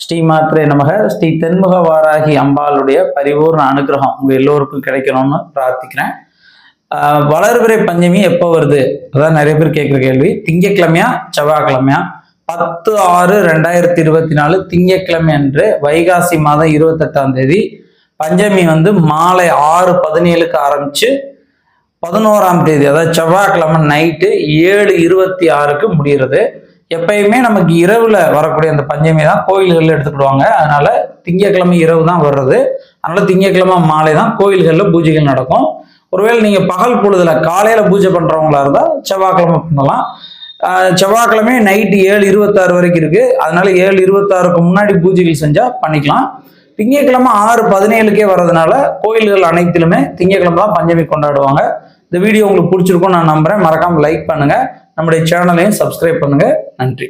ஸ்ரீமாத்ரே நமக. ஸ்ரீ தென்முக வாராகி அம்பாளுடைய பரிபூர்ண அனுகிரகம் உங்க எல்லோருக்கும் கிடைக்கணும்னு பிரார்த்திக்கிறேன். வளர்பிறை பஞ்சமி எப்போ வருது? அதான் நிறைய பேர் கேட்குற கேள்வி. திங்கக்கிழமையா செவ்வாய்க்கிழமையா? 10/6/2024 திங்கக்கிழமை அன்று வைகாசி மாதம் 28ஆம் தேதி பஞ்சமி மாலை 6:17க்கு ஆரம்பிச்சு 11ஆம் தேதி அதாவது செவ்வாய்க்கிழமை நைட்டு 7:26க்கு முடிகிறது. எப்பயுமே நமக்கு இரவுல வரக்கூடிய அந்த பஞ்சமி தான் கோயில்கள்ல எடுத்துக்கிடுவாங்க. அதனால திங்கக்கிழமை இரவு தான் வர்றது. அதனால திங்கக்கிழமை மாலை தான் கோயில்கள்ல பூஜைகள் நடக்கும். ஒருவேளை நீங்க பகல் பொழுதுல காலையில பூஜை பண்றவங்களா இருந்தா செவ்வாய்க்கிழமை பண்ணலாம். செவ்வாய்க்கிழமை நைட்டு 7:26 வரைக்கும் இருக்கு. அதனால 7:26க்கு முன்னாடி பூஜைகள் செஞ்சா பண்ணிக்கலாம். திங்கக்கிழமை 6:17க்கே வர்றதுனால கோயில்கள் அனைத்திலுமே திங்கக்கிழமை தான் பஞ்சமி கொண்டாடுவாங்க. இந்த வீடியோ உங்களுக்கு பிடிச்சிருக்கும் நான் நம்புறேன். மறக்காம லைக் பண்ணுங்க, நம்முடைய சேனலையும் சப்ஸ்கிரைப் பண்ணுங்க. நன்றி.